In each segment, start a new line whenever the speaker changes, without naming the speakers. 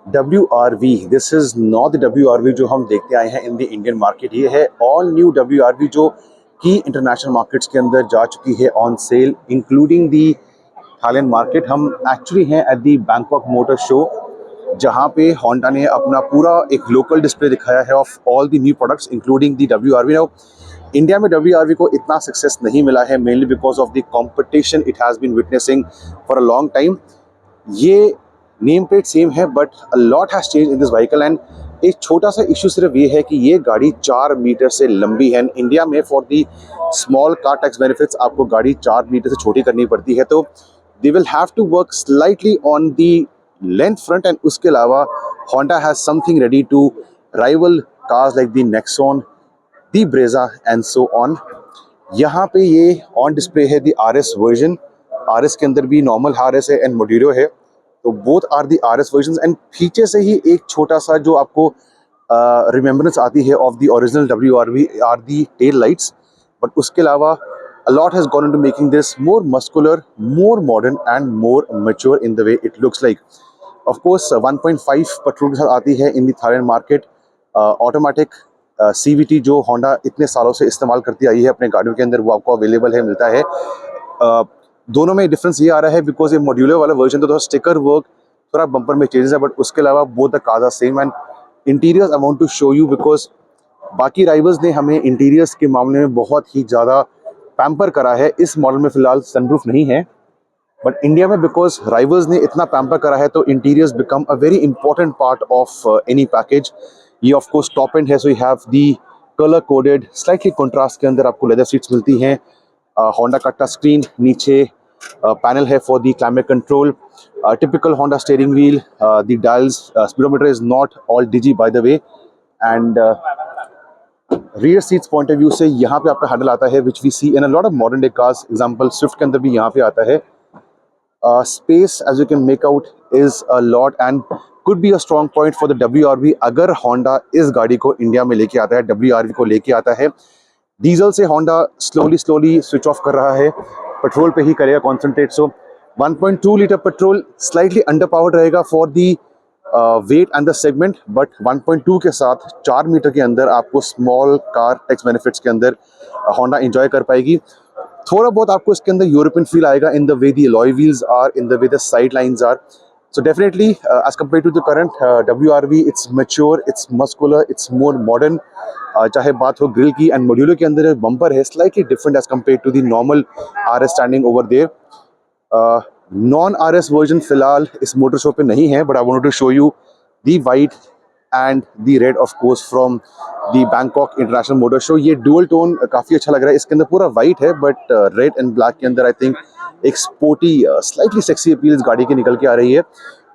WRV, this is not the WRV जो हम देखते आए हैं इन द इंडियन मार्केट। ये है ऑल न्यू WRV जो कि इंटरनेशनल मार्केट्स के अंदर जा चुकी है on sale, including the Thailand market. हम एक्चुअली हैं at the Bangkok motor show, जहाँ पे होंडा ने अपना पूरा एक लोकल डिस्प्ले दिखाया है of all the new products including the WRV। Now India में WRV को इतना सक्सेस नहीं मिला है, mainly because of the competition it has been witnessing for a long time. ये नेम प्लेट सेम है but a lot has change in this vehicle. And एक छोटा सा इशू सिर्फ ये है कि ये गाड़ी 4 मीटर से लंबी है। इंडिया में for the small car tax benefits आपको गाड़ी 4 मीटर से छोटी करनी पड़ती है, तो they will have to work slightly on the length front. And उसके अलावा Honda has something ready to rival cars like the Nexon, the Brezza and so on. यहाँ पे ये ऑन डिस्प्ले है दी RS वर्जन। RS के अंदर भी normal RS है एंड मोड्यूलो है, तो both are the RS version. And पीछे से ही एक छोटा सा जो आपको रिमेम्बरेंस आती है of the original WRV are the tail lights, but उसके अलावा a lot has gone into making this more muscular, more modern and more mature in the way it looks like. Of course 1.5 petrol के साथ आती है इन दी Thailand market. Automatic CVT जो Honda इतने सालों से इस्तेमाल करती आई है अपने गाड़ियों के अंदर, वो आपको अवेलेबल है, मिलता है। दोनों में डिफरेंस ये आ रहा है बिकॉज ये मॉड्यूलर वाला वर्जन तो थोड़ा स्टिकर वर्क, थोड़ा बम्पर में चेंजेस है, बट उसके अलावा both the cars are same. And interiors I want to show you because बाकी राइवल्स ने हमें इंटीरियर्स के मामले में बहुत ही ज़्यादा पैम्पर करा है। इस मॉडल में फिलहाल सनरूफ नहीं है, बट इंडिया में बिकॉज राइवल्स ने इतना पैम्पर करा है तो interiors become a very important part of any package. ये ऑफ कोर्स टॉप एंड है, so you have the colour coded slightly contrast के अंदर आपको लेदर सीट्स मिलती हैं। होंडा का टच स्क्रीन, नीचे पैनल है for the climate control, typical Honda steering wheel, the dials, speedometer is not all digi by the way. And rear seats point of view से यहाँ पे आपका हैंडल आता है which we see in a lot of modern day cars, example Swift के अंदर भी यहाँ पे आता है। Space as you can make out is a lot and could be a strong point for the WRV अगर होंडा इस गाड़ी को इंडिया में लेके आता है, WRV को लेके आता है। डीजल से होंडा स्लोली स्विच ऑफ कर रहा है, पेट्रोल पे ही करेगा concentrate. So 1.2 litre petrol slightly under powered रहेगा for the weight and the segment, but 1.2 के साथ 4 मीटर के अंदर आपको स्मॉल कार टैक्स बेनिफिट्स के अंदर होंडा एंजॉय कर पाएगी। थोड़ा बहुत आपको इसके अंदर यूरोपियन फील आएगा in the way the alloy wheels are, in the way the side lines are. So definitely as compared to the current WRV, it's mature, it's muscular, it's more modern. चाहे बात हो grill की, and modulo के अंदर bumper है slightly different as compared to the normal RS standing over there. Non RS version फिलहाल इस motor show पे नहीं है, but I wanted to show you the white and the red of course from the Bangkok International Motor Show. ये dual tone काफ़ी अच्छा लग रहा है। इसके अंदर पूरा white है, but red and black के अंदर I think एक स्पोर्टी स्लाइटली सेक्सी अपील इस गाड़ी की निकल के आ रही है।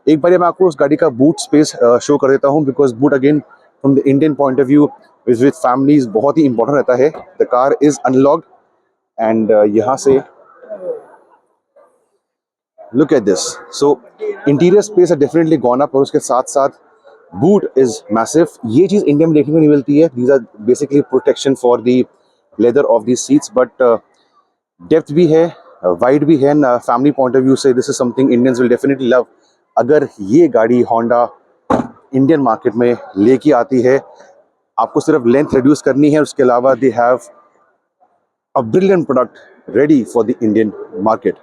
एक बार मैं आपको उस गाड़ी का बूट स्पेस शो कर देता हूँ, because boot again from the Indian point of view with families बहुत ही इंपॉर्टेंट रहता है। The car is unlocked and यहाँ से look at this. So interior space है डेफिनेटली गॉन अप, और उसके साथ साथ बूट इज मैसिव। ये चीज़ इंडिया में देखने को नहीं मिलती है। These are basically protection for the leather of the seats, but depth भी है, वाइड भी है। फैमिली पॉइंट ऑफ व्यू से this is something Indians will definitely love अगर ये गाड़ी होंडा इंडियन मार्केट में लेके आती है। आपको सिर्फ लेंथ रिड्यूस करनी है, उसके अलावा they have a brilliant product ready for the Indian market.